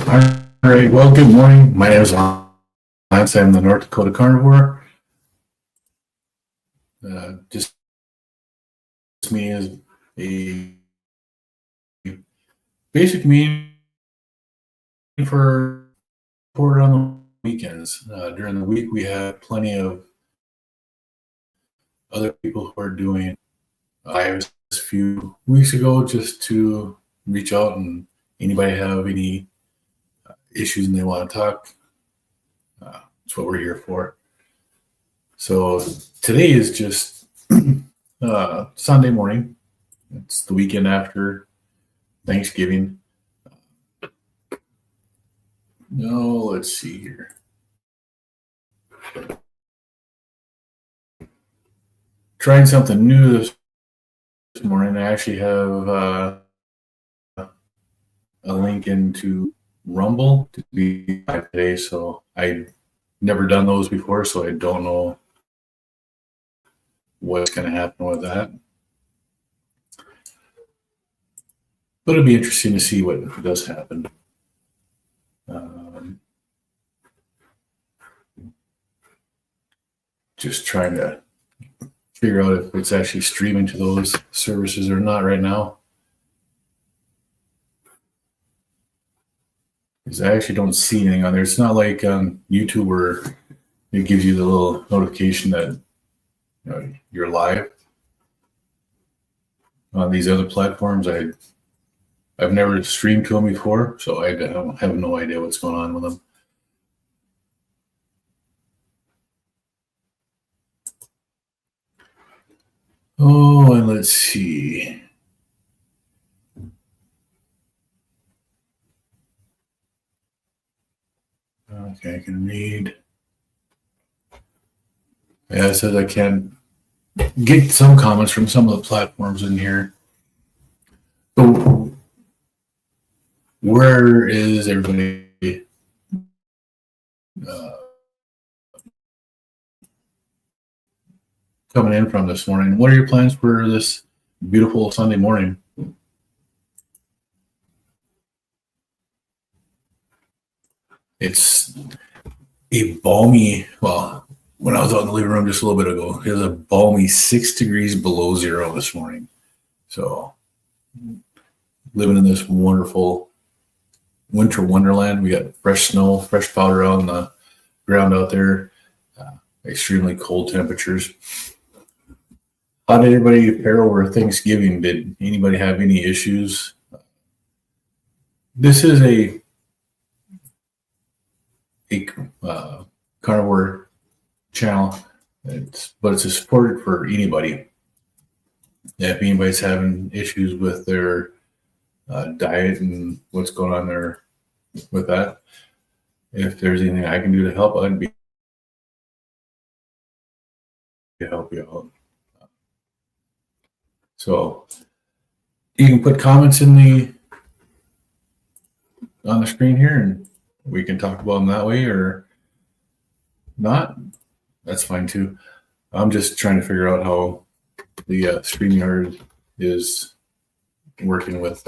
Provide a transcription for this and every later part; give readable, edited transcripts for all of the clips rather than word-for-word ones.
All right. Well, good morning. My name is Lance. I'm the North Dakota Carnivore. Just this meeting is a basic meeting for report on the weekends. During the week, we have plenty of other people who are doing. I was a few weeks ago just to reach out and anybody have any issues and they want to talk. That's what we're here for. So today is just Sunday morning. It's the weekend after Thanksgiving. Let's see here. Trying something new this morning. I actually have a link into Rumble to be live today, so I've never done those before, so I don't know what's going to happen with that. But it'll be interesting to see what does happen. Just trying to figure out if it's actually streaming to those services or not right now. Because I actually don't see anything on there. It's not like on YouTube where it gives you the little notification that you're live. On these other platforms, I've never streamed to them before, so I have no idea what's going on with them. Oh, and let's see. Okay, I can read. Yeah, it says I can get some comments from some of the platforms in here. So where is everybody coming in from this morning? What are your plans for this beautiful Sunday morning? It's a balmy, well, when I was out in the living room just a little bit ago, it was a balmy 6 degrees below zero this morning. So living in this wonderful winter wonderland. We got fresh snow, fresh powder on the ground out there, extremely cold temperatures. How did everybody fare over Thanksgiving? Did anybody have any issues? This is a carnivore channel, but it's supported for anybody. If anybody's having issues with their diet and what's going on there with that, if there's anything I can do to help, I'd be to help you out. So you can put comments on the screen here, and we can talk about them that way, or not. That's fine too. I'm just trying to figure out how the StreamYard is working with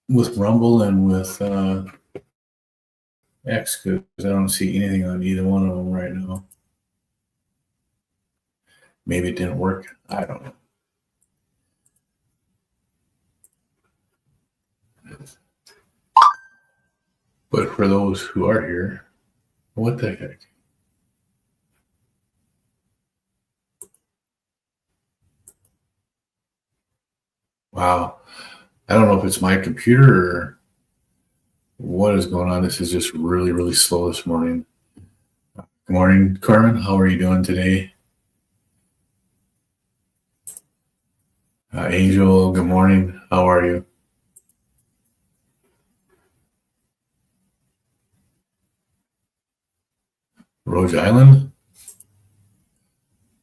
Rumble and with X, because I don't see anything on either one of them right now. Maybe it didn't work. I don't know. But for those who are here, what the heck? Wow. I don't know if it's my computer or what is going on. This is just really, really slow this morning. Good morning, Carmen. How are you doing today? Angel, good morning. How are you? Rhode Island.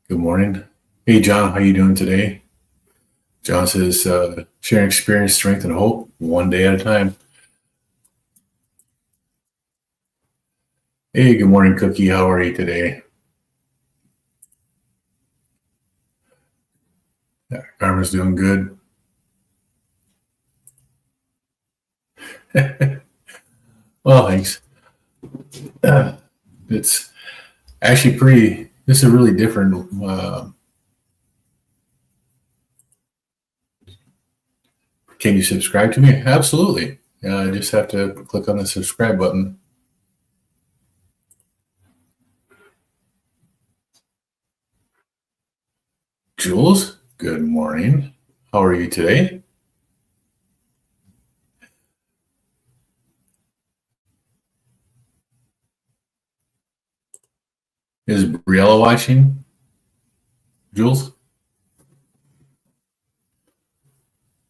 Good morning. Hey, John, how you doing today? John says, sharing experience, strength, and hope, one day at a time. Hey, good morning, Cookie. How are you today? Yeah, Carmen's doing good. Well, thanks. It's actually pretty. This is really different. Can you subscribe to me? Absolutely. I just have to click on the subscribe button. Jules, good morning. How are you today? Is Briella watching? Jules?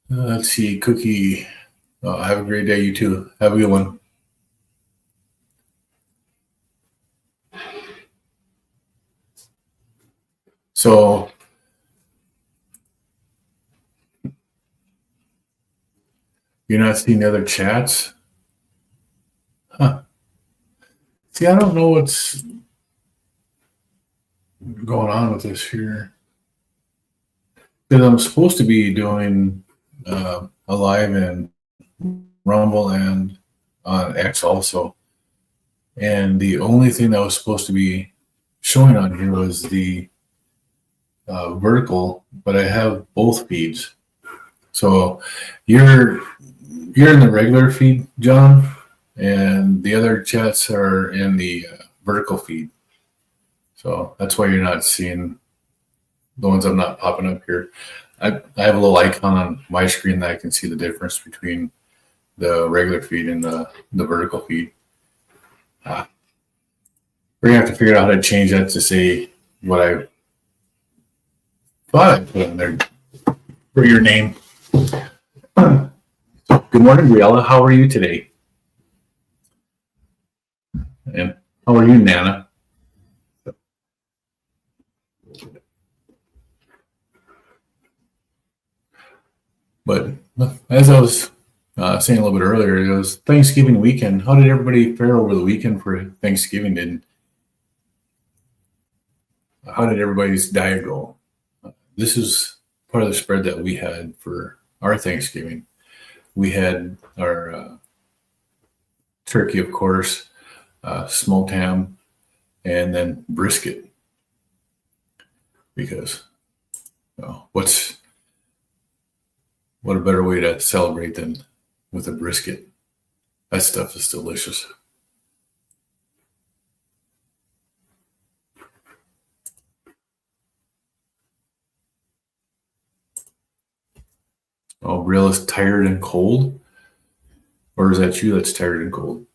Let's see. Cookie. Have a great day, you too. Have a good one. So, you're not seeing the other chats? Huh. See, I don't know what's going on with this here. Because I'm supposed to be doing a live in Rumble and on X also. And the only thing that was supposed to be showing on here was the vertical, but I have both feeds. So you're in the regular feed, John, and the other chats are in the vertical feed. So that's why you're not seeing the ones I'm not popping up here. I have a little icon on my screen that I can see the difference between the regular feed and the vertical feed. We're gonna have to figure out how to change that to say what I thought I put in there for your name. Good morning, Briella. How are you today? And how are you, Nana? But as I was saying a little bit earlier, it was Thanksgiving weekend. How did everybody fare over the weekend for Thanksgiving? How did everybody's diet go? This is part of the spread that we had for our Thanksgiving. We had our turkey, of course, smoked ham, and then brisket. Because what a better way to celebrate than with a brisket? That stuff is delicious. Oh, Brilla's tired and cold? Or is that you that's tired and cold?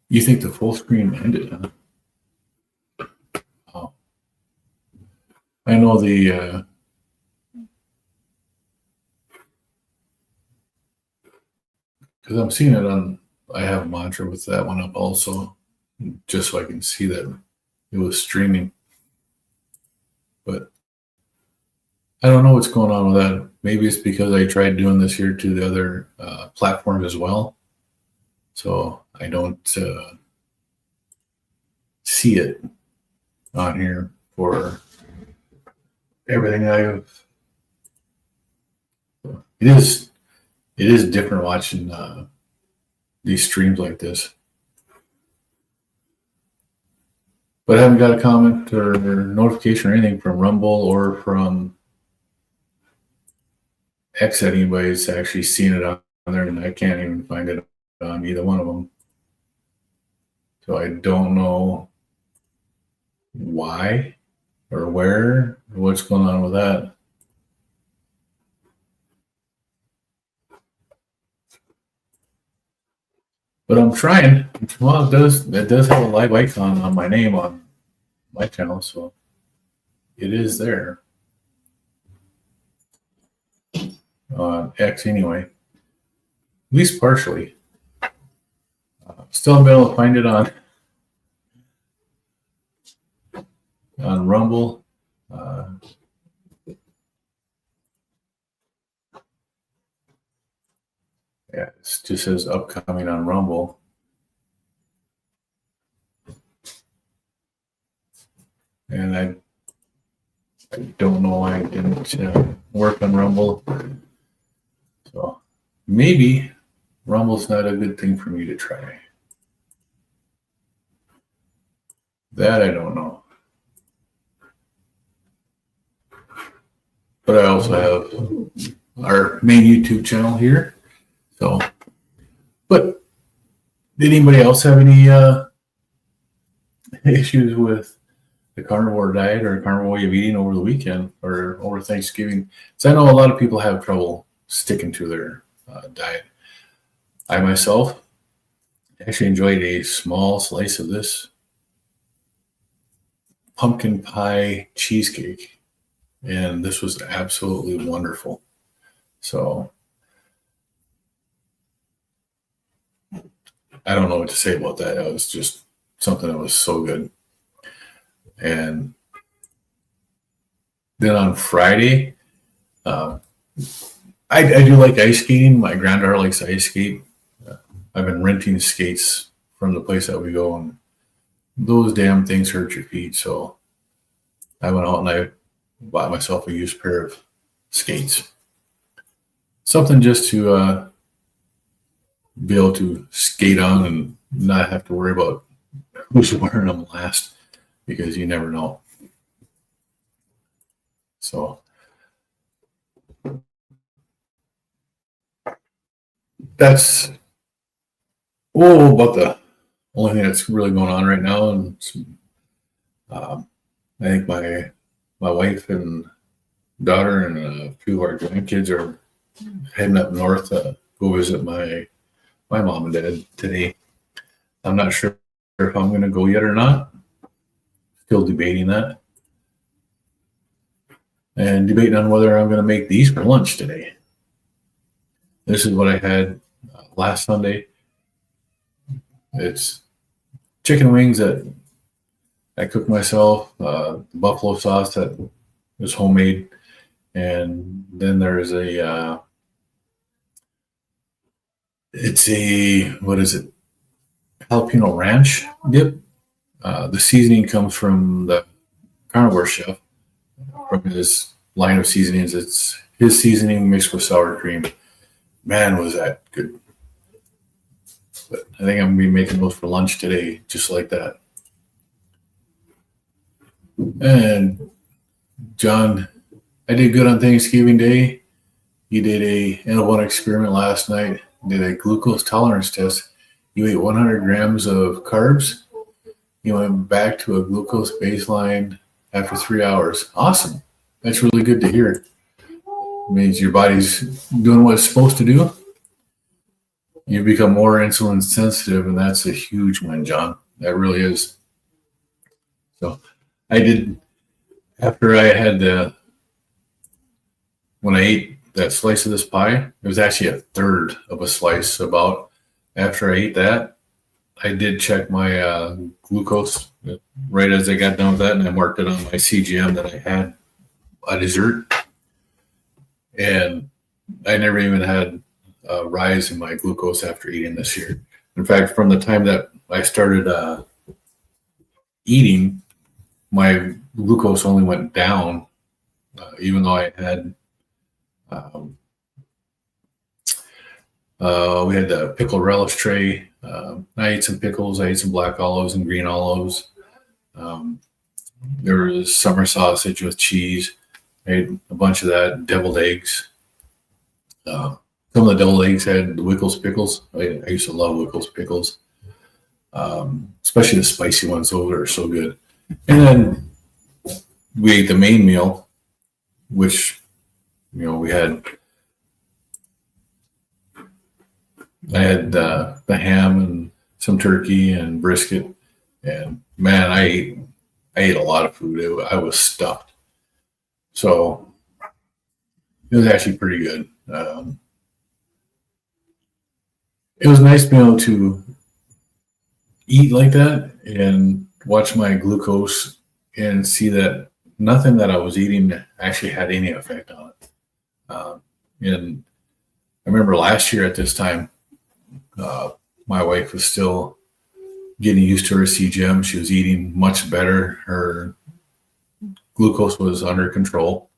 You think the full screen ended, huh? Oh. I know because I'm seeing it on, I have a monitor with that one up also, just so I can see that it was streaming. But I don't know what's going on with that. Maybe it's because I tried doing this here to the other platforms as well. So I don't see it on here for everything I've. It is different watching these streams like this. But I haven't got a comment or notification or anything from Rumble or from X that anybody's actually seen it on there, and I can't even find it on either one of them. So I don't know why or where or what's going on with that. But I'm trying. Well, it does have a live icon on my name on my channel, so it is there. X anyway. At least partially. Still haven't been able to find it on Rumble. Yeah, it just says upcoming on Rumble. And I I don't know why I didn't work on Rumble. So maybe Rumble's not a good thing for me to try. That I don't know. But I also have our main YouTube channel here. So, but did anybody else have any issues with the carnivore diet or carnivore way of eating over the weekend or over Thanksgiving? So I know a lot of people have trouble sticking to their diet. I myself actually enjoyed a small slice of this pumpkin pie cheesecake, and this was absolutely wonderful. So I don't know what to say about that. It was just something that was so good. And then on Friday, I do like ice skating. My granddaughter likes to ice skate. I've been renting skates from the place that we go, and those damn things hurt your feet. So I went out and I bought myself a used pair of skates. Something just to be able to skate on and not have to worry about who's wearing them last, because you never know. So that's about the only thing that's really going on right now. And I think my wife and daughter and a few of our grandkids are heading up north to go visit my mom and dad today. I'm not sure if I'm going to go yet or not. Still debating that. And debating on whether I'm going to make these for lunch today. This is what I had last Sunday. It's chicken wings that I cooked myself, buffalo sauce that was homemade, and then there's what is it? Jalapeno ranch dip. The seasoning comes from the carnivore chef, from his line of seasonings. It's his seasoning mixed with sour cream. Man, was that good. But I think I'm going to be making those for lunch today, just like that. And John, I did good on Thanksgiving Day. You did a N1 experiment last night, did a glucose tolerance test. You ate 100 grams of carbs. You went back to a glucose baseline after 3 hours. Awesome. That's really good to hear. It means your body's doing what it's supposed to do. You become more insulin sensitive, and that's a huge win, John. That really is. So I did, after I had when I ate that slice of this pie, it was actually a third of a slice about. After I ate that, I did check my glucose right as I got done with that, and I marked it on my CGM that I had a dessert. And I never even had a rise in my glucose after eating this year. In fact, from the time that I started eating, my glucose only went down, even though I had we had the pickle relish tray. I ate some pickles. I ate some black olives and green olives. There was summer sausage with cheese. I ate a bunch of that. Deviled eggs. Some of the deviled eggs had the Wickles pickles. I used to love Wickles pickles, especially the spicy ones. Those are so good. And then we ate the main meal, which, we had. I had the ham and some turkey and brisket, and man, I ate a lot of food. I was stuffed, so it was actually pretty good. It was nice being able to eat like that and watch my glucose and see that nothing that I was eating actually had any effect on it. And I remember last year at this time, my wife was still getting used to her CGM. She was eating much better. Her glucose was under control,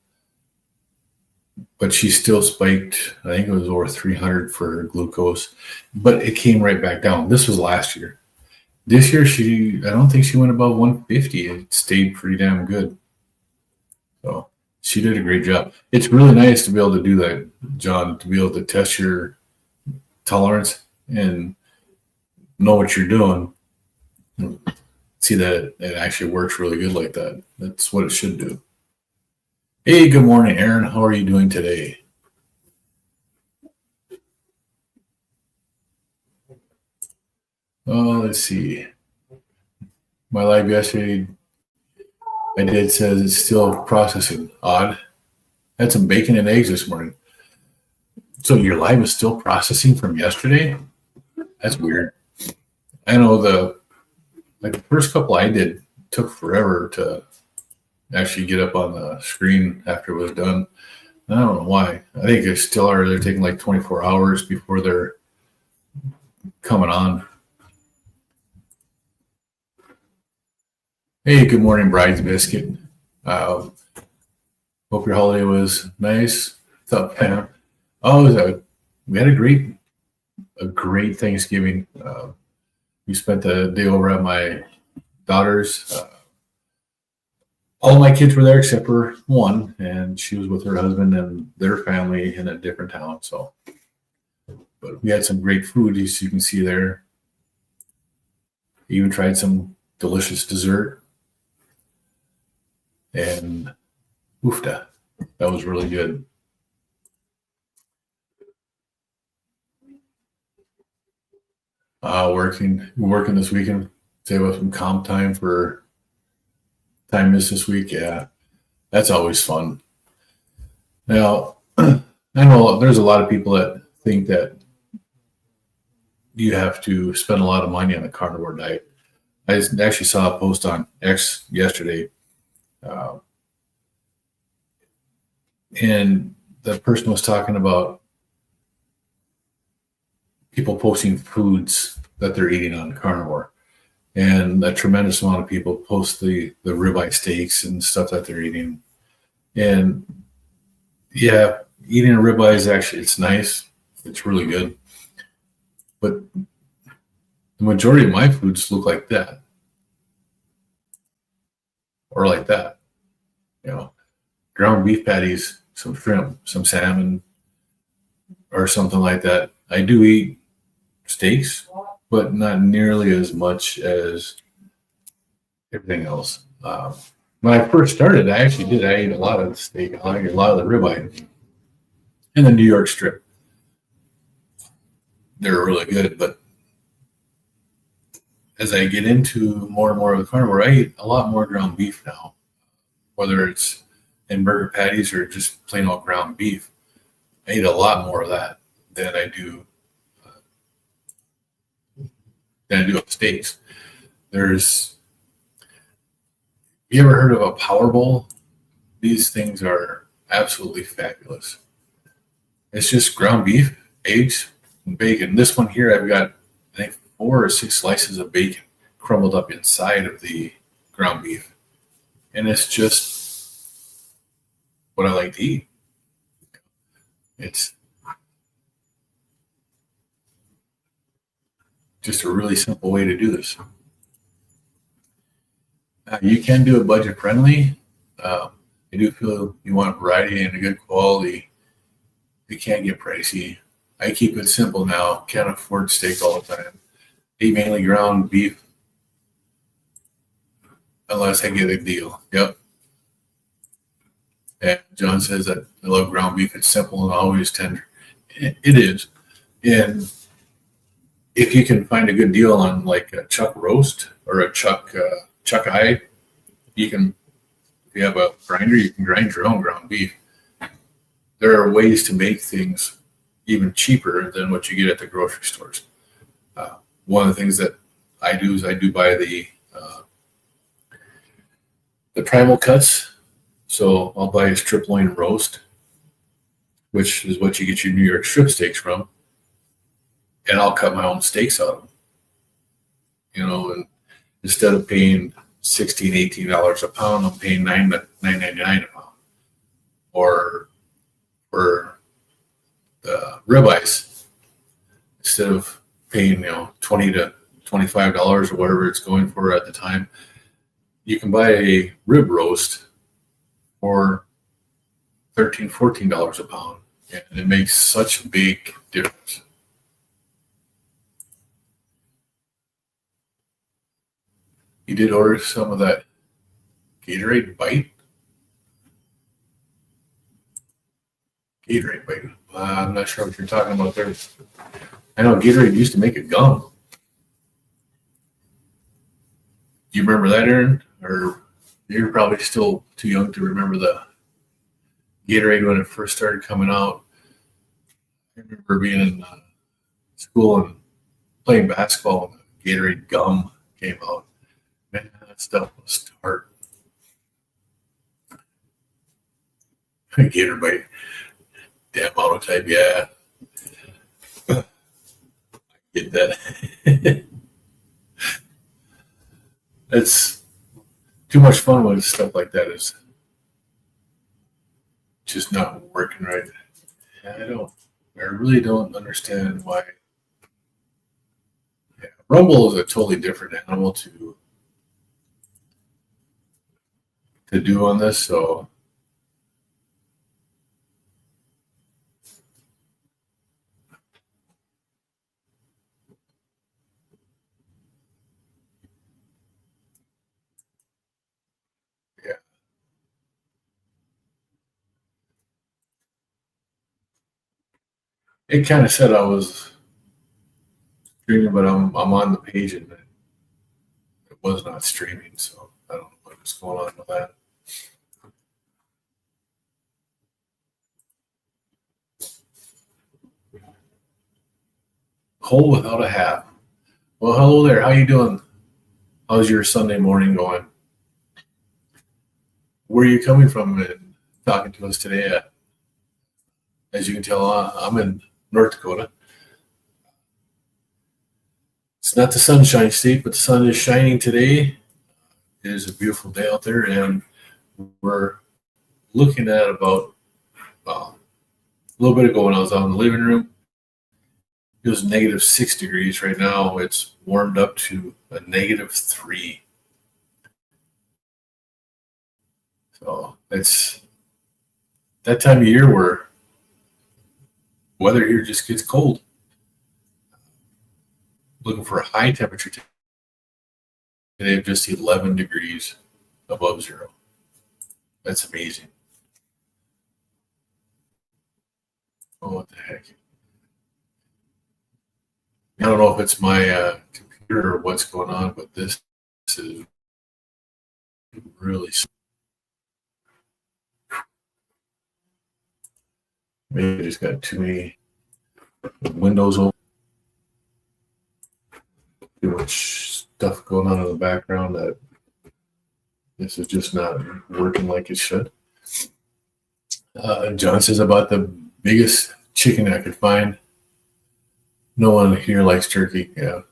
but she still spiked. I think it was over 300 for her glucose, but it came right back down. This was last year. This year, I don't think she went above 150. It stayed pretty damn good. So she did a great job. It's really nice to be able to do that, John, to be able to test your tolerance and know what you're doing. See that it actually works really good like that. That's what it should do. Hey, good morning, Aaron. How are you doing today? Let's see. My live yesterday, I did says it's still processing. Odd. Had some bacon and eggs this morning. So your live is still processing from yesterday? That's weird. I know the first couple I did took forever to actually get up on the screen after it was done. I don't know why. I think they still are. They're taking like 24 hours before they're coming on. Hey, good morning, Bride's Biscuit. Hope your holiday was nice. What's up, Pam? We had a great Thanksgiving. We spent the day over at my daughter's. All my kids were there except for one, and she was with her husband and their family in a different town. So, but we had some great food, as you can see there. Even tried some delicious dessert, and oofta, that was really good. Working this weekend. Save up some comp time for time missed this week. Yeah, that's always fun. Now, I know there's a lot of people that think that you have to spend a lot of money on a carnivore diet. I actually saw a post on X yesterday, and the person was talking about people posting foods that they're eating on carnivore. And a tremendous amount of people post the ribeye steaks and stuff that they're eating. And yeah, eating a ribeye is actually, it's nice. It's really good. But the majority of my foods look like that. Or like that. You know, ground beef patties, some shrimp, some salmon, or something like that. I do eat steaks, but not nearly as much as everything else. When I first started, I ate a lot of the steak. I ate a lot of the ribeye and the New York strip. They're really good, but as I get into more and more of the carnivore, I eat a lot more ground beef now, whether it's in burger patties or just plain old ground beef. I eat a lot more of that than I do of steaks. You ever heard of a Power Bowl? These things are absolutely fabulous. It's just ground beef, eggs, and bacon. This one here, I've got, I think, 4 or 6 slices of bacon crumbled up inside of the ground beef. And it's just what I like to eat. It's just a really simple way to do this. You can do it budget friendly. I do feel you want variety and a good quality. It can get pricey. I keep it simple now. Can't afford steak all the time. Eat mainly ground beef unless I get a deal. Yep. And John says that I love ground beef. It's simple and always tender. It is. And if you can find a good deal on like a chuck roast or a chuck eye, if you have a grinder, you can grind your own ground beef. There are ways to make things even cheaper than what you get at the grocery stores. One of the things that I do is I do buy the primal cuts. So I'll buy a strip loin roast, which is what you get your New York strip steaks from, and I'll cut my own steaks out of them. And instead of paying $16, $18 a pound, I'm paying $9.99 a pound. Or for the ribeyes, instead of paying $20 to $25 or whatever it's going for at the time, you can buy a rib roast for $13, $14 a pound, and it makes such a big difference. You did order some of that Gatorade Bite? Gatorade Bite. I'm not sure what you're talking about there. I know Gatorade used to make a gum. Do you remember that, Aaron? Or you're probably still too young to remember the Gatorade when it first started coming out. I remember being in school and playing basketball when the Gatorade gum came out. Man, that stuff was tart. Gator Bite. Damn autotype, yeah. I get that. It's too much fun when stuff like that is just not working right. I really don't understand why. Yeah, Rumble is a totally different animal to do on this, so yeah. It kind of said I was streaming, but I'm on the page and it was not streaming, so I don't know what was going on with that. Hole without a hat. Well, hello there. How you doing? How's your Sunday morning going? Where are you coming from and talking to us today? As you can tell, I'm in North Dakota. It's not the sunshine state, but the sun is shining today. It is a beautiful day out there, and we're looking at about a little bit ago when I was out in the living room. It was -6 degrees. Right now, it's warmed up to a -3. So it's that time of year where weather here just gets cold. Looking for a high temperature today of just 11 degrees above zero. That's amazing. Oh, what the heck? I don't know if it's my computer or what's going on, but this is really. Maybe I just got too many windows open. Too much stuff going on in the background that this is just not working like it should. John says about the biggest chicken I could find. No one here likes turkey. Yeah.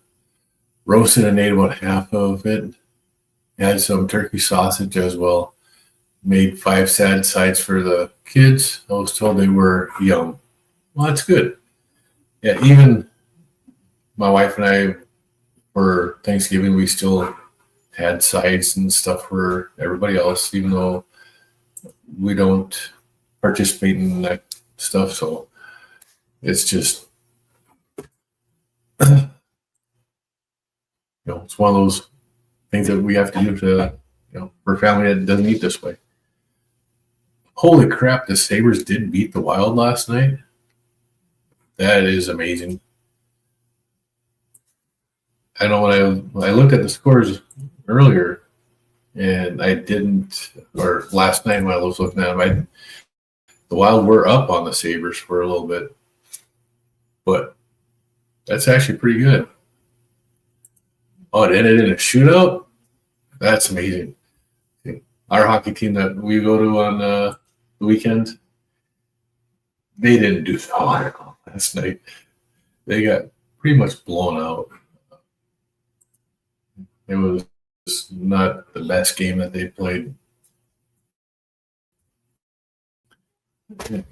Roasted and ate about half of it. Had some turkey sausage as well. Made 5 sad sides for the kids. I was told they were yum. Well, that's good. Yeah, even my wife and I, for Thanksgiving, we still had sides and stuff for everybody else, even though we don't participate in that stuff. So it's just, it's one of those things that we have to do to, for a family that doesn't eat this way. Holy crap, the Sabres did beat the Wild last night. That is amazing. I know when I looked at the scores earlier, and I didn't, or last night when I was looking at them, the Wild were up on the Sabres for a little bit. But that's actually pretty good. Oh, it ended in a shootout? That's amazing. Our hockey team that we go to on the weekend, they didn't do so well last night. They got pretty much blown out. It was not the best game that they played.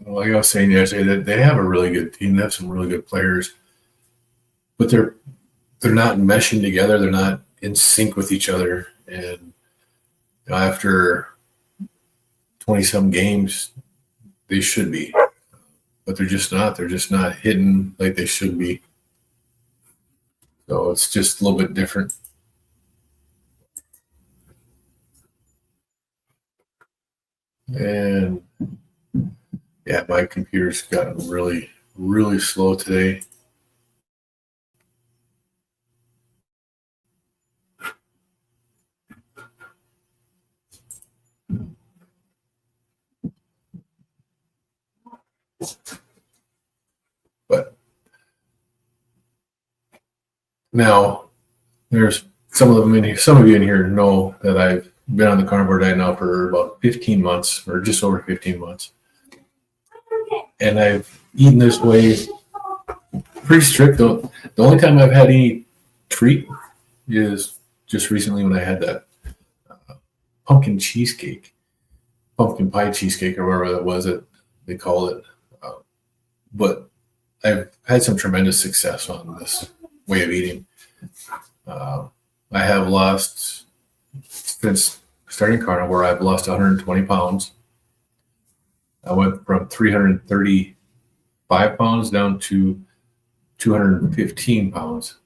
Like I was saying yesterday, that they have a really good team. They have some really good players, but they're not meshing together. They're not in sync with each other. And after 20-some games, they should be, but they're just not. They're just not hitting like they should be. So it's just a little bit different. And yeah, my computer's gotten really, really slow today. But now there's some of them in here. Some of you in here know that I've been on the carnivore diet now for about 15 months, or just over 15 months. And I've eaten this way pretty strict. The only time I've had any treat is just recently when I had that pumpkin pie cheesecake, or whatever that was that they call it. But I've had some tremendous success on this way of eating. I have lost, since starting carnivore, I've lost 120 pounds. I went from 335 pounds down to 215 pounds.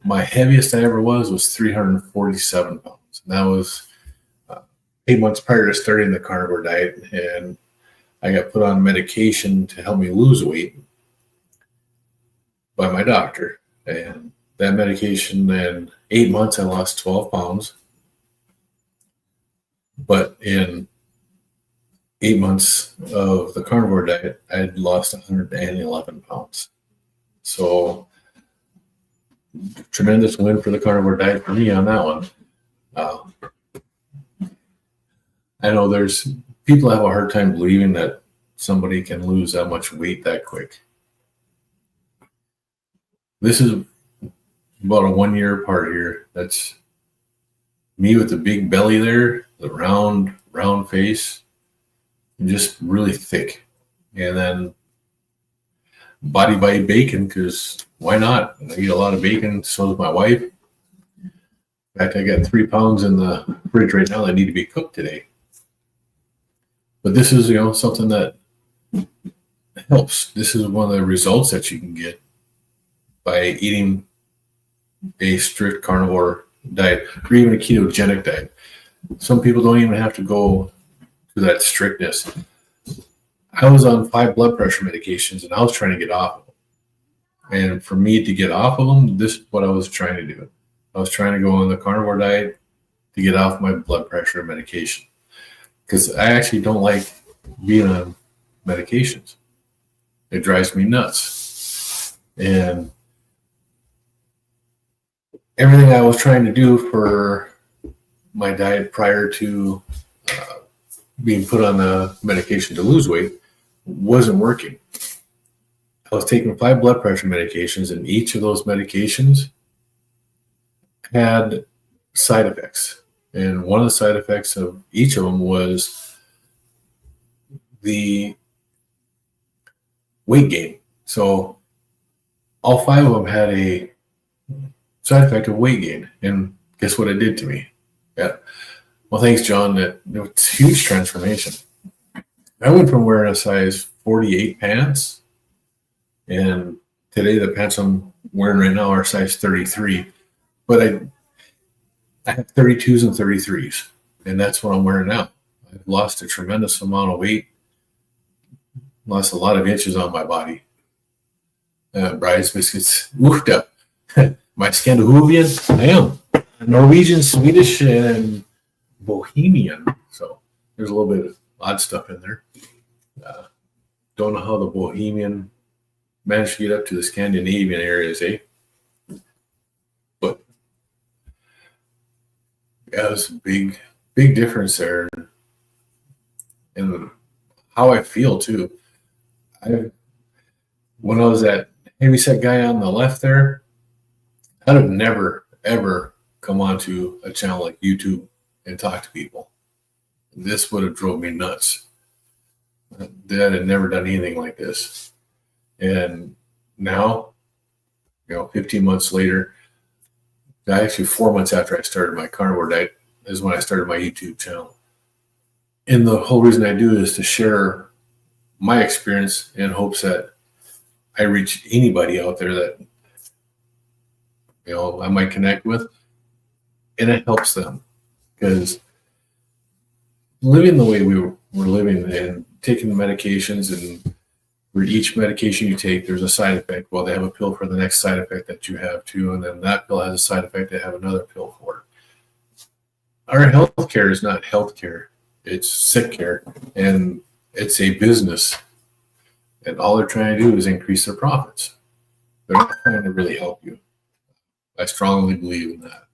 My heaviest I ever was 347 pounds. And that was 8 months prior to starting the carnivore diet. And I got put on medication to help me lose weight by my doctor. And that medication, in 8 months, I lost 12 pounds. But in 8 months of the carnivore diet, I had lost 111 pounds. So tremendous win for the carnivore diet for me on that one. I know there's people have a hard time believing that somebody can lose that much weight that quick. This is about a 1 year apart here. That's me with the big belly there, the round face, and just really thick. And then body by bacon, because why not? I eat a lot of bacon, so does my wife. In fact, I got 3 pounds in the fridge right now that need to be cooked today. But this is, something that helps. This is one of the results that you can get by eating a strict carnivore diet, or even a ketogenic diet. Some people don't even have to go to that strictness. I was on 5 blood pressure medications, and I was trying to get off of them. And for me to get off of them, this is what I was trying to do. I was trying to go on the carnivore diet to get off my blood pressure medication, because I actually don't like being on medications. It drives me nuts. And everything I was trying to do for my diet prior to being put on the medication to lose weight wasn't working. I was taking 5 blood pressure medications, and each of those medications had side effects. And one of the side effects of each of them was the weight gain. So all 5 of them had a side effect of weight gain. And guess what it did to me? Yeah. Well, thanks, John. It's a huge transformation. I went from wearing a size 48 pants, and today the pants I'm wearing right now are size 33. But I have 32s and 33s, and that's what I'm wearing now. I've lost a tremendous amount of weight, lost a lot of inches on my body. Bryce biscuits, woofed up. My Scandinavian, I am Norwegian, Swedish, and Bohemian. So there's a little bit of odd stuff in there. Don't know how the Bohemian managed to get up to the Scandinavian areas, eh? But yeah, there's a big difference there. And how I feel too. When I was that heavyset guy on the left there, I'd have never, ever come onto a channel like YouTube and talk to people. This would have drove me nuts. Dad had never done anything like this. And now, 15 months later, actually 4 months after I started my carnivore diet is when I started my YouTube channel. And the whole reason I do it is to share my experience in hopes that I reach anybody out there that, I might connect with, and it helps them. Because living the way we were living and taking the medications, and for each medication you take, there's a side effect. Well, they have a pill for the next side effect that you have too, and then that pill has a side effect they have another pill for. Our health care is not health care. It's sick care, and it's a business. And all they're trying to do is increase their profits. They're not trying to really help you. I strongly believe in that.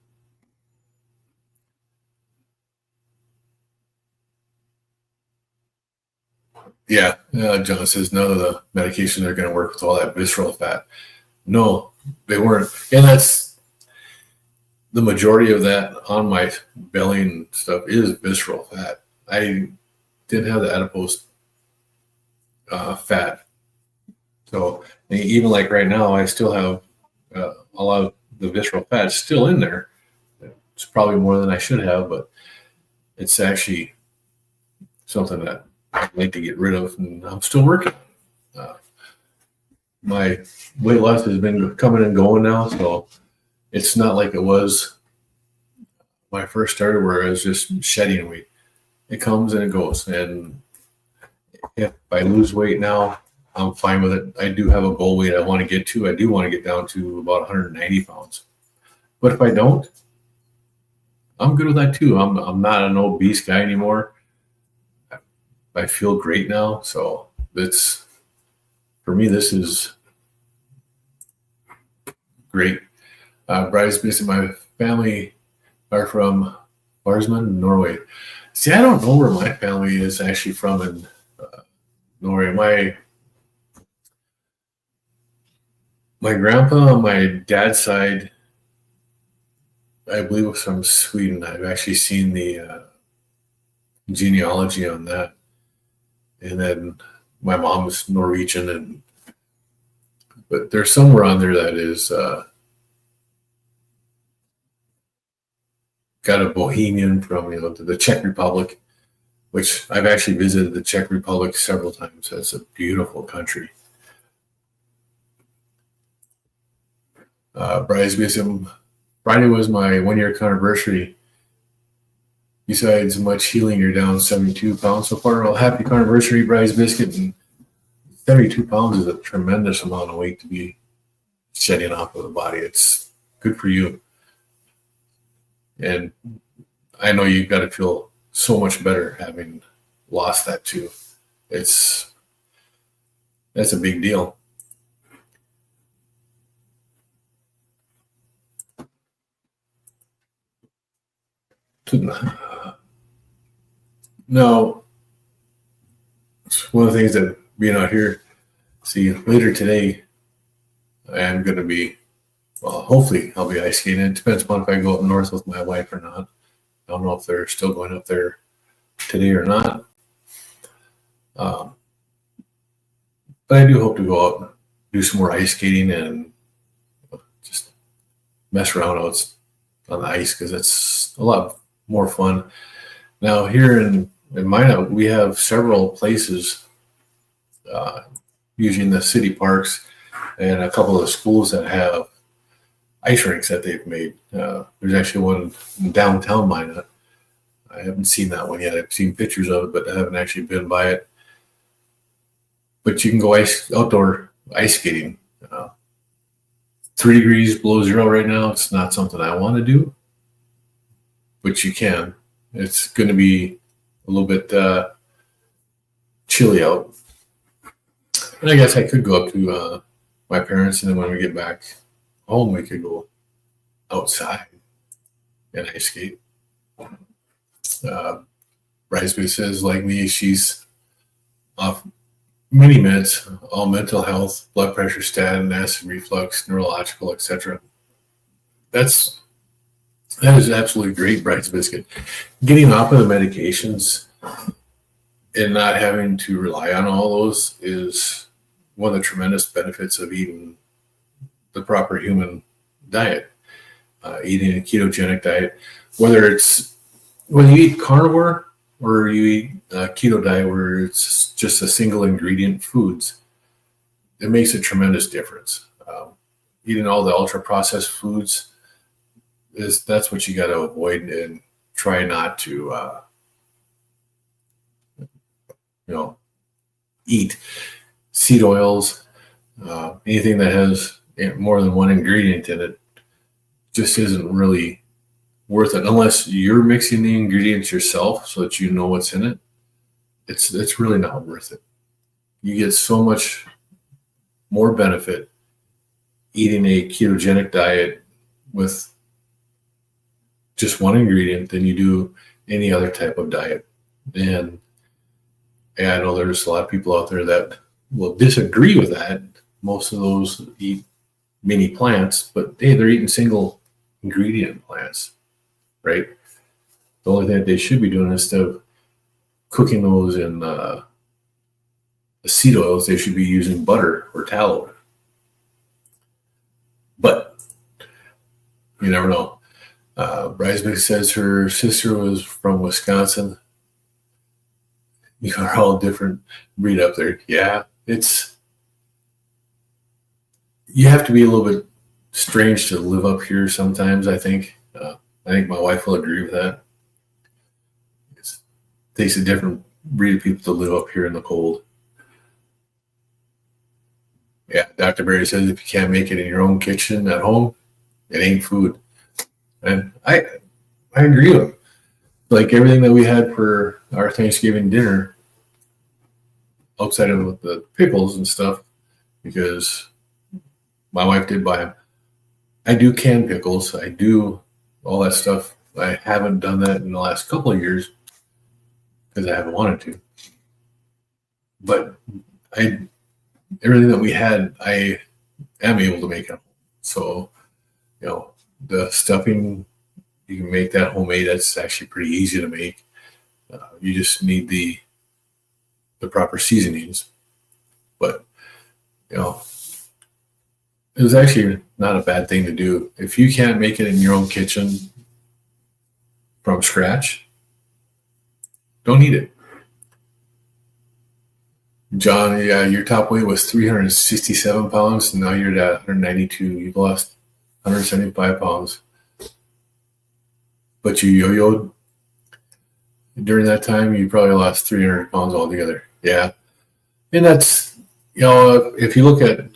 Yeah, John says none of the medications are going to work with all that visceral fat. No, they weren't. And that's the majority of that on my belly and stuff is visceral fat. I didn't have the adipose fat. So even like right now, I still have a lot of the visceral fat still in there. It's probably more than I should have, but it's actually something that I'd like to get rid of, and I'm still working. My weight loss has been coming and going now, so it's not like it was when I first started where I was just shedding weight. It comes and it goes, and if I lose weight now, I'm fine with it. I do have a goal weight I want to get to. I do want to get down to about 190 pounds. But if I don't, I'm good with that too. I'm not an obese guy anymore. I feel great now. So it's, for me, this is great. Bryce, basically my family are from Barsman, Norway. See, I don't know where my family is actually from in Norway. My grandpa on my dad's side, I believe, was from Sweden. I've actually seen the genealogy on that. And then my mom was Norwegian, but there's somewhere on there that is got a Bohemian from the Czech Republic, which I've actually visited the Czech Republic several times. It's a beautiful country. Friday was my 1 year anniversary. Besides much healing, you're down 72 pounds so far. Well, happy anniversary, Bryce Biscuit. And 72 pounds is a tremendous amount of weight to be shedding off of the body. It's good for you. And I know you've got to feel so much better having lost that too. That's a big deal. No, one of the things that being out here, see, later today, I am going to be, well, hopefully I'll be ice skating. It depends upon if I go up north with my wife or not. I don't know if they're still going up there today or not. But I do hope to go out and do some more ice skating and just mess around out on the ice, because it's a lot more fun. Now here in Minot, we have several places, usually in the city parks and a couple of the schools that have ice rinks that they've made. There's actually one in downtown Minot. I haven't seen that one yet. I've seen pictures of it, but I haven't actually been by it. But you can go outdoor ice skating. 3 degrees below zero right now. It's not something I want to do, but you can. It's going to be a little bit chilly out. And I guess I could go up to my parents, and then when we get back home, we could go outside and ice skate. Bridesmaid says, like me, she's off many meds, all mental health, blood pressure, statin, acid reflux, neurological, etc. That's That is absolutely great, Bride's Biscuit. Getting off of the medications and not having to rely on all those is one of the tremendous benefits of eating the proper human diet. Eating a ketogenic diet, whether you eat carnivore or you eat a keto diet where it's just a single ingredient foods, it makes a tremendous difference. Eating all the ultra processed foods that's what you got to avoid, and try not to eat seed oils, anything that has more than one ingredient in it. Just isn't really worth it unless you're mixing the ingredients yourself so that you know what's in it. It's really not worth it. You get so much more benefit eating a ketogenic diet with just one ingredient than you do any other type of diet. And I know there's a lot of people out there that will disagree with that. Most of those eat mini plants, but hey, they're eating single ingredient plants, right? The only thing that they should be doing, instead of cooking those in the seed oils, they should be using butter or tallow. But you never know. Bridesmaid says her sister was from Wisconsin. You are all different breed up there. Yeah, you have to be a little bit strange to live up here sometimes, I think. I think my wife will agree with that. It takes a different breed of people to live up here in the cold. Yeah, Dr. Barry says if you can't make it in your own kitchen at home, it ain't food. And I agree with him. Like everything that we had for our Thanksgiving dinner, outside of the pickles and stuff, because my wife did buy them. I do canned pickles. I do all that stuff. I haven't done that in the last couple of years because I haven't wanted to. But everything that we had, I am able to make it. So, the stuffing, you can make that homemade. That's actually pretty easy to make. You just need the proper seasonings. But, it was actually not a bad thing to do. If you can't make it in your own kitchen from scratch, don't eat it. John, yeah, your top weight was 367 pounds, and now you're at 192. You've lost 175 pounds. But you yo-yoed during that time, you probably lost 300 pounds altogether. Yeah. And that's, if you look at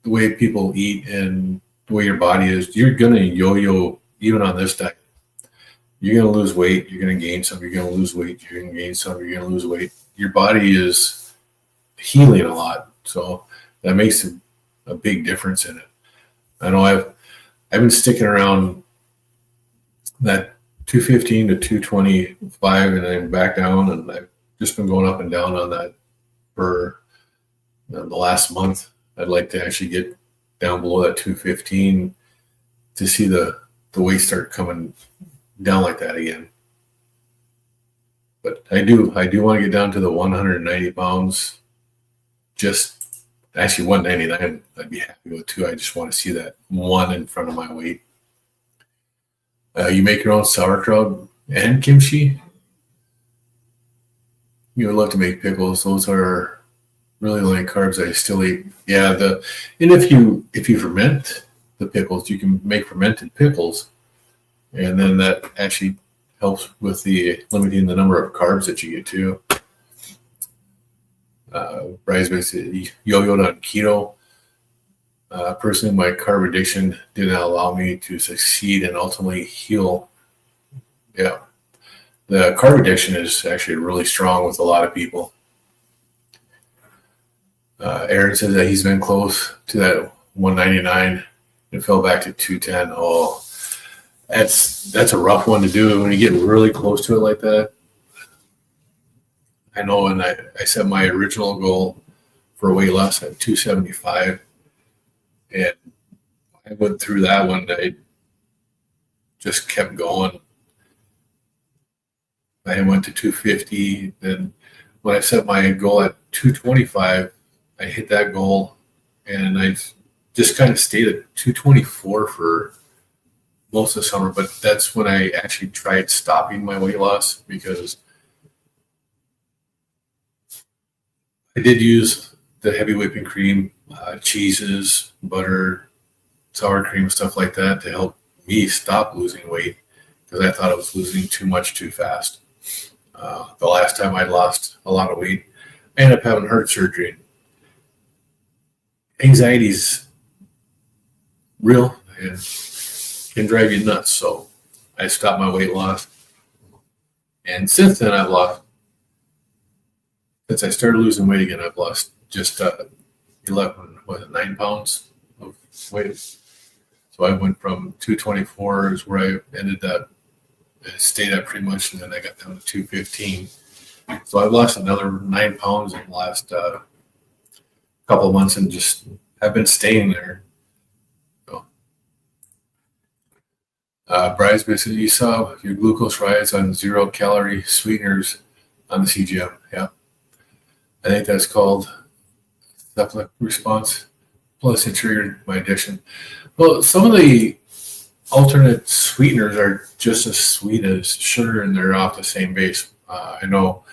the way people eat and the way your body is, you're going to yo-yo even on this diet. You're going to lose weight. You're going to gain some. You're going to lose weight. You're going to gain some. You're going to lose weight. Your body is healing a lot. So that makes a big difference in it. I know I've been sticking around that 215 to 225 and then back down. And I've just been going up and down on that for the last month. I'd like to actually get down below that 215 to see the weight start coming down like that again. But I do want to get down to the 190 pounds. Just actually 199 I'd be happy with too. I just want to see that one in front of my weight. You make your own sauerkraut and kimchi. You would love to make pickles. Those are really low carbs I still eat. Yeah, and if you ferment the pickles, you can make fermented pickles, and then that actually helps with the limiting the number of carbs that you get too. Bryce basically yo-yoed on keto. Personally, my carb addiction did not allow me to succeed and ultimately heal. Yeah, the carb addiction is actually really strong with a lot of people. Aaron says that he's been close to that 199 and fell back to 210. Oh, that's a rough one to do when you get really close to it like that. I know, and I set my original goal for weight loss at 275, and I went through that one. I just kept going. I went to 250. Then when I set my goal at 225, I hit that goal, and I just kind of stayed at 224 for most of the summer. But that's when I actually tried stopping my weight loss, because I did use the heavy whipping cream, cheeses, butter, sour cream, stuff like that to help me stop losing weight, because I thought I was losing too much too fast. The last time I lost a lot of weight, I ended up having heart surgery. Anxiety's real and can drive you nuts. So I stopped my weight loss. And since then, since I started losing weight again, I've lost just 9 pounds of weight. So I went from 224 is where I ended up, I stayed at pretty much, and then I got down to 215. So I've lost another 9 pounds in the last couple of months, and just have been staying there. So, Bryce, you saw your glucose rise on 0-calorie sweeteners on the CGM. Yeah. I think that's called cephalic response. Plus, it triggered my addiction. Well, some of the alternate sweeteners are just as sweet as sugar, and they're off the same base. I know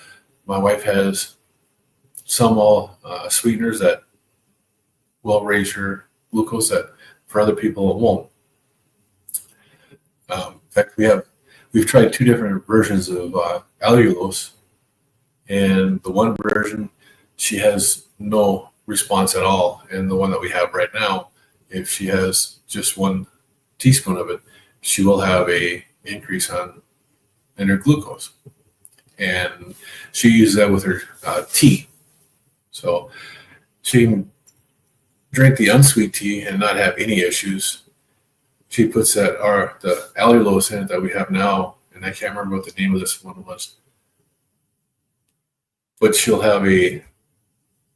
my wife has some sweeteners that will raise your glucose that for other people it won't. In fact, we've tried 2 different versions of allulose, and the one version, she has no response at all, and the one that we have right now, if she has just 1 teaspoon of it, she will have a increase in her glucose, and she uses that with her tea. So she can drink the unsweet tea and not have any issues. She puts the allulose in it that we have now, and I can't remember what the name of this one was, but she'll have a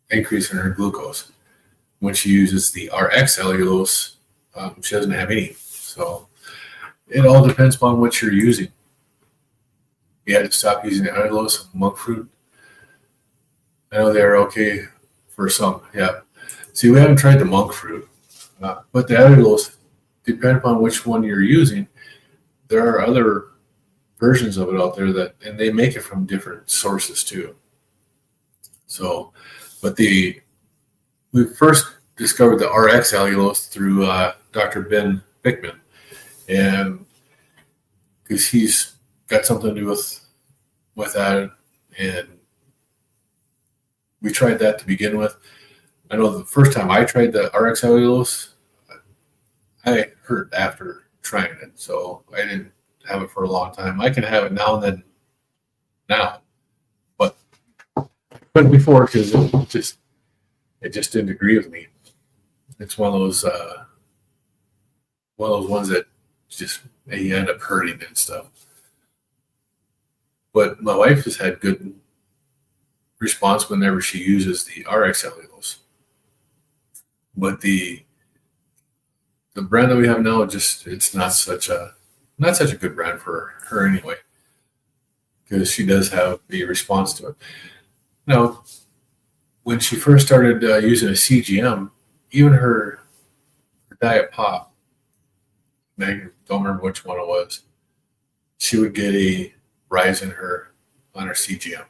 increase in her glucose. When she uses the RX allulose, she doesn't have any. So it all depends upon what you're using. You had to stop using the allulose and monk fruit. I know they're okay for some. Yeah. See, we haven't tried the monk fruit, but the allulose, depending upon which one you're using, there are other versions of it out there and they make it from different sources too. So, but we first discovered the RX allulose through Dr. Ben Bickman, and because he's got something to do with that, and we tried that to begin with. I know the first time I tried the RX allulose, I hurt after trying it, so I didn't have it for a long time. I can have it now and then now, but I couldn't before because it just didn't agree with me. It's one of those ones that just you end up hurting and stuff. But my wife has had good response whenever she uses the RX allulose. But the brand that we have now, it's not such a good brand for her anyway, because she does have the response to it. Now, when she first started using a CGM, even her diet pop, I don't remember which one it was, she would get a rise on her CGM.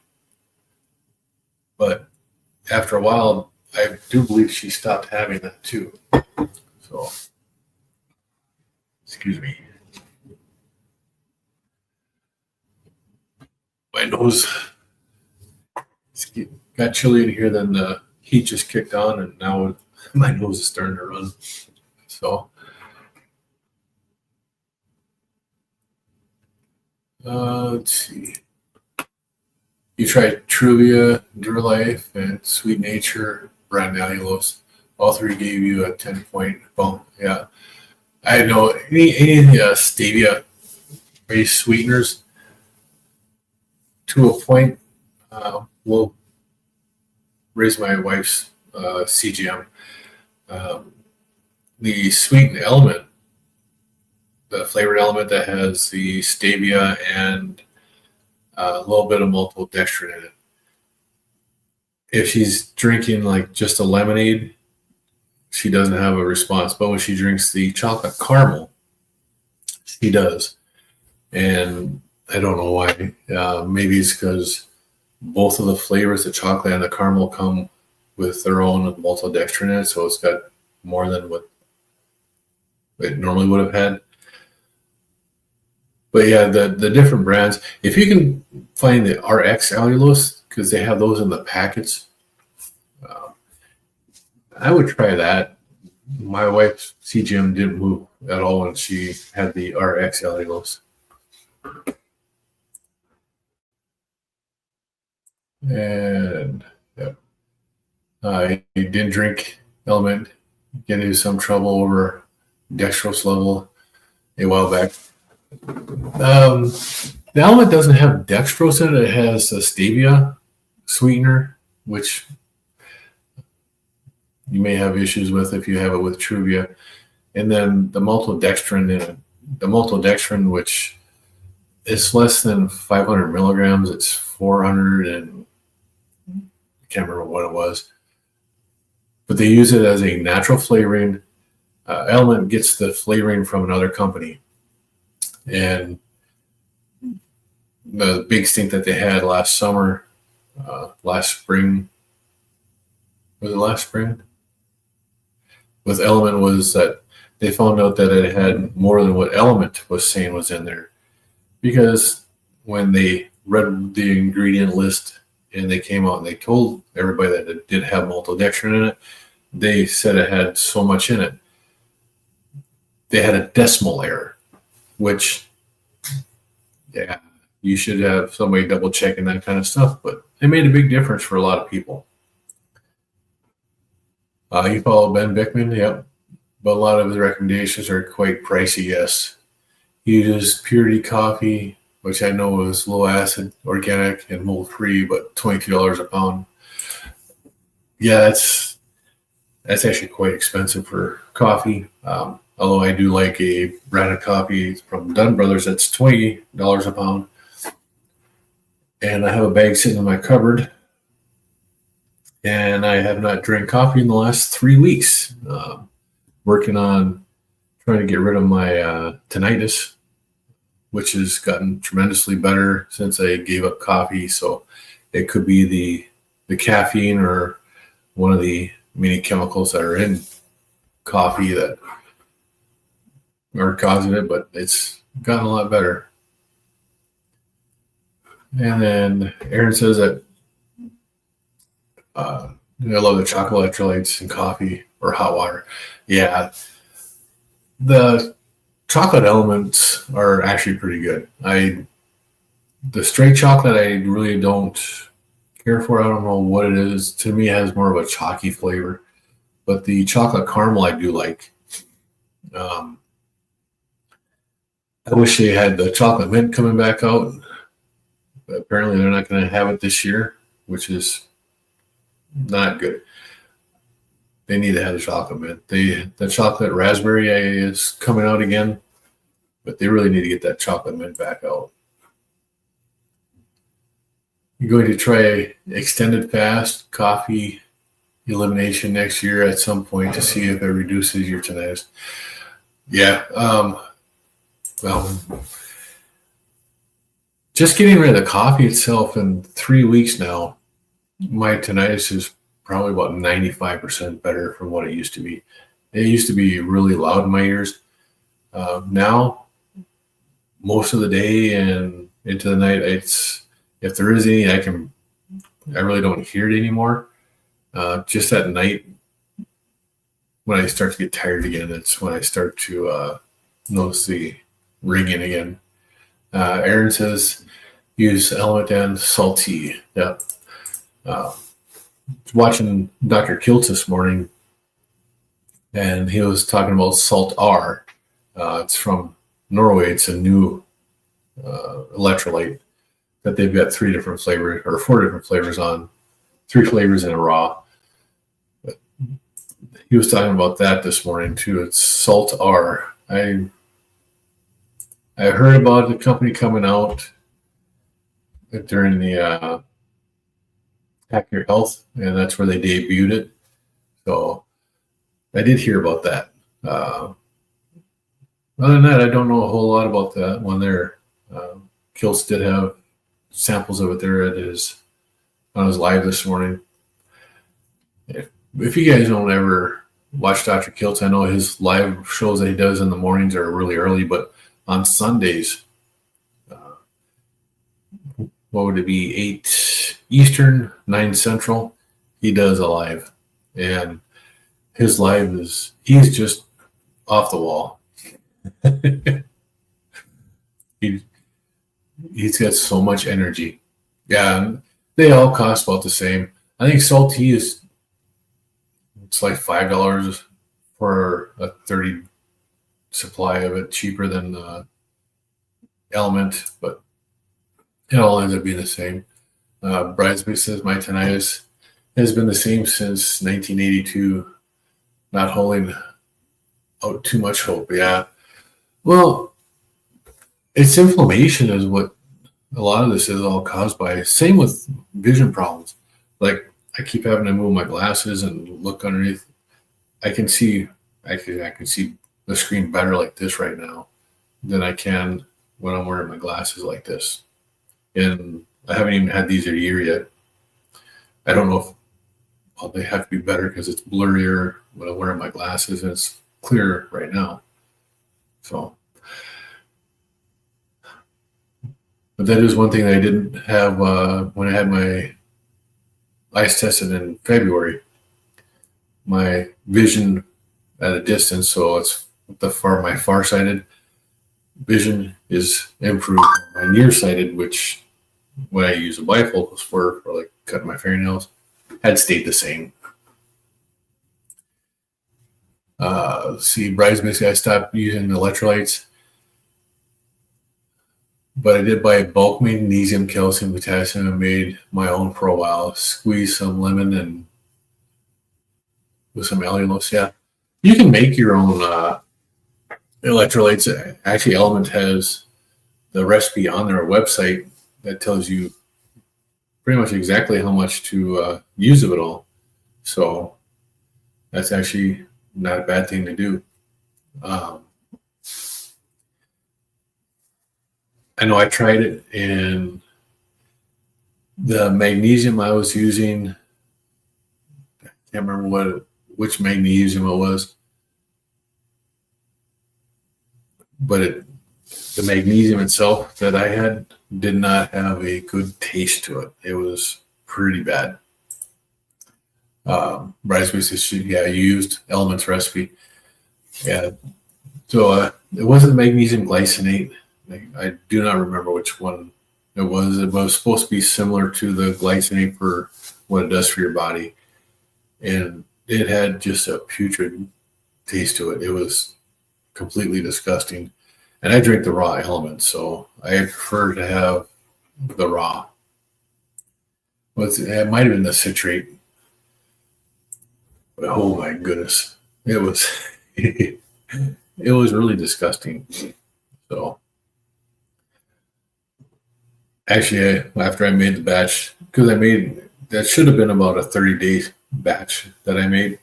But after a while, I do believe she stopped having that too. So, excuse me. My nose got chilly in here, then the heat just kicked on, and now my nose is starting to run. So, let's see. You tried Truvia, Duralife, and Sweet Nature brand allulose. All 3 gave you a 10-point bump. Yeah, I know any stevia-based sweeteners to a point will raise my wife's CGM. The sweetened element, the flavored element that has the stevia and a little bit of maltodextrin in it. If she's drinking like just a lemonade, she doesn't have a response. But when she drinks the chocolate caramel, she does. And I don't know why. Maybe it's because both of the flavors, the chocolate and the caramel, come with their own maltodextrin in it, so it's got more than what it normally would have had. But yeah, the different brands, if you can find the RX allulose, because they have those in the packets, I would try that. My wife's CGM didn't move at all when she had the RX allulose. And yeah, I didn't drink Element, get into some trouble over dextrose level a while back. The Element doesn't have dextrose in it. It has a stevia sweetener, which you may have issues with if you have it with Truvia. And then the maltodextrin in it. The maltodextrin, which is less than 500 milligrams, it's 400 and I can't remember what it was. But they use it as a natural flavoring. Element gets the flavoring from another company. And the big stink that they had last summer, last spring, was it last spring? With Element was that they found out that it had more than what Element was saying was in there. Because when they read the ingredient list and they came out and they told everybody that it did have maltodextrin in it, they said it had so much in it. They had a decimal error, which, yeah, you should have somebody double checking that kind of stuff. But it made a big difference for a lot of people. You follow Ben Bickman? Yep. But a lot of his recommendations are quite pricey, yes. He uses Purity Coffee, which I know is low acid, organic, and mold free, but $22 a pound. Yeah, that's actually quite expensive for coffee. Although I do like a brand of coffee from Dunn Brothers that's $20 a pound. And I have a bag sitting in my cupboard. And I have not drank coffee in the last 3 weeks. Working on trying to get rid of my tinnitus, which has gotten tremendously better since I gave up coffee. So it could be the caffeine or one of the many chemicals that are in coffee that are causing it, but it's gotten a lot better. And then Aaron says that I love the chocolate electrolytes in coffee or hot water. Yeah, the chocolate elements are actually pretty good. The straight chocolate I really don't care for. I don't know what it is. To me, it has more of a chalky flavor. But the chocolate caramel I do like. I wish they had the chocolate mint coming back out. But apparently they're not going to have it this year, which is not good. They need to have the chocolate mint. The chocolate raspberry is coming out again, but they really need to get that chocolate mint back out. You're going to try extended fast coffee elimination next year at some point to see if it reduces your tinnitus. Yeah. Well, just getting rid of the coffee itself in 3 weeks now, my tinnitus is probably about 95% better from what it used to be. It used to be really loud in my ears. Now, most of the day and into the night, if there is any, I really don't hear it anymore. Just at night, when I start to get tired again, it's when I start to notice the ringing again. Aaron says, use Element and Salty. Yeah. Watching Dr. Kiltz this morning, and he was talking about Salt R. It's from Norway. It's a new electrolyte that they've got 3 different flavors or 4 different flavors on, 3 flavors in a raw. But he was talking about that this morning too. It's Salt R. I I heard about the company coming out during the Hack Your Health, and that's where they debuted it. So I did hear about that. Other than that, I don't know a whole lot about that one there. Kiltz did have samples of it there on his live this morning. If you guys don't ever watch Dr. Kiltz, I know his live shows that he does in the mornings are really early, but on Sundays, what would it be, 8 Eastern, 9 Central, he does a live. And his live he's just off the wall. He's got so much energy. Yeah, they all cost about the same. I think salt tea it's like $5 for a 30 supply of it, cheaper than Element, but it all ends up being the same. Bridesmaid says my tinnitus has been the same since 1982. Not holding out too much hope. Yeah. Well, it's inflammation is what a lot of this is all caused by. Same with vision problems. Like I keep having to move my glasses and look underneath. I can see the screen better like this right now than I can when I'm wearing my glasses like this. And I haven't even had these a year yet. I don't know if they have to be better because it's blurrier when I'm wearing my glasses and it's clear right now. So, but that is one thing that I didn't have when I had my eyes tested in February. My vision at a distance, so it's my far-sighted vision is improved. My nearsighted, which when I use a bifocal for like cutting my fingernails, had stayed the same. Bridesmaids, I stopped using electrolytes, but I did buy bulk magnesium, calcium, potassium, and made my own for a while. Squeeze some lemon and with some allulose. Yeah, you can make your own electrolytes. Actually, Element has the recipe on their website that tells you pretty much exactly how much to use of it all. So that's actually not a bad thing to do. I know I tried it, and the magnesium I was using, I can't remember which magnesium it was, but the magnesium itself that I had did not have a good taste to it. It was pretty bad. Bridesmaid says, you used Element's recipe. Yeah. So it wasn't magnesium glycinate. I do not remember which one it was. It was supposed to be similar to the glycinate for what it does for your body. And it had just a putrid taste to it. It was completely disgusting. And I drink the raw Element, so I prefer to have the raw. It might have been the citrate. But oh my goodness. It was it was really disgusting. So actually, after I made the batch, because that should have been about a 30-day batch that I made.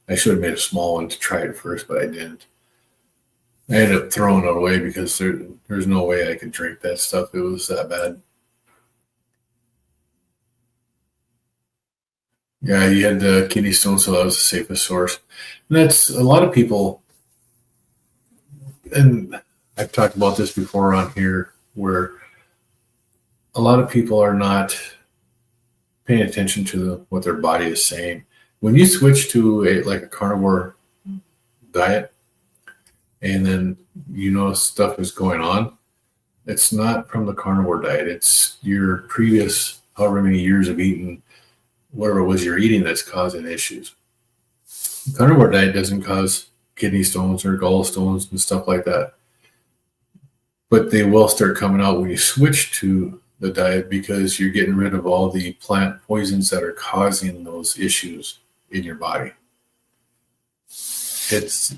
I should have made a small one to try it first, but I didn't. I ended up throwing it away because there's no way I could drink that stuff. It was that bad. Yeah, you had the kidney stone, so that was the safest source. And that's a lot of people, and I've talked about this before on here, where a lot of people are not paying attention to what their body is saying. When you switch to a carnivore diet, and then stuff is going on, it's not from the carnivore diet. It's your previous however many years of eating whatever it was you're eating that's causing issues. The carnivore diet doesn't cause kidney stones or gallstones and stuff like that. But they will start coming out when you switch to the diet because you're getting rid of all the plant poisons that are causing those issues in your body. It's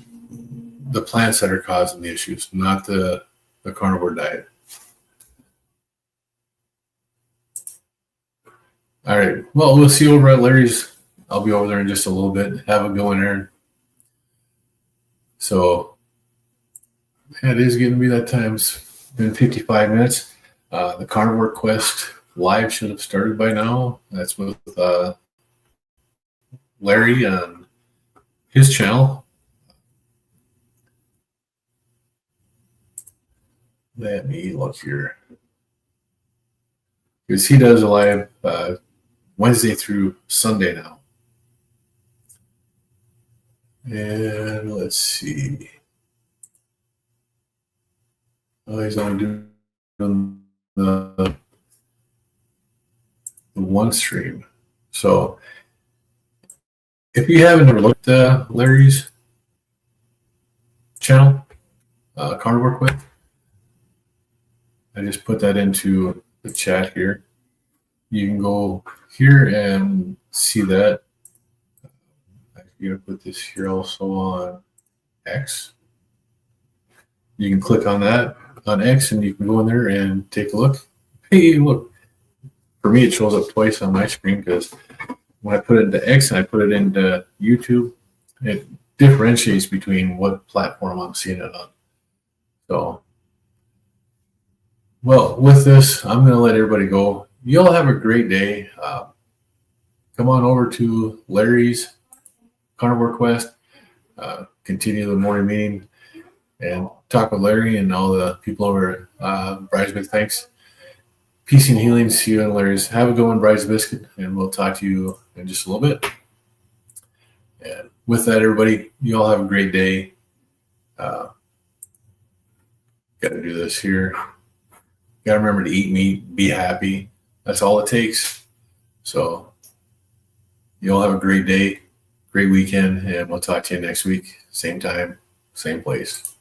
the plants that are causing the issues, not the the carnivore diet. All right. Well, we'll see you over at Larry's. I'll be over there in just a little bit. Have a go in there. So it is getting to be that time. It's been 55 minutes. The Carnivore Quest live should have started by now. That's with Larry on his channel. Let me look here. Because he does a live Wednesday through Sunday now. And let's see. Oh, he's only doing the one stream. So if you haven't ever looked at Larry's channel, Carnivore Quest, I just put that into the chat here. You can go here and see that. I'm going to put this here also on X. You can click on that on X and you can go in there and take a look. Hey, look. For me, it shows up twice on my screen because when I put it into X and I put it into YouTube, it differentiates between what platform I'm seeing it on. So, well, with this, I'm going to let everybody go. You all have a great day. Come on over to Larry's Carnivore Quest. Continue the morning meeting and talk with Larry and all the people over at Bride's Thanks. Peace and healing. See you in Larry's. Have a good one, Bride's Biscuit, and we'll talk to you in just a little bit. And with that, everybody, you all have a great day. Got to do this here. Got to remember to eat meat, be happy. That's all it takes. So you all have a great day, great weekend, and we'll talk to you next week. Same time, same place.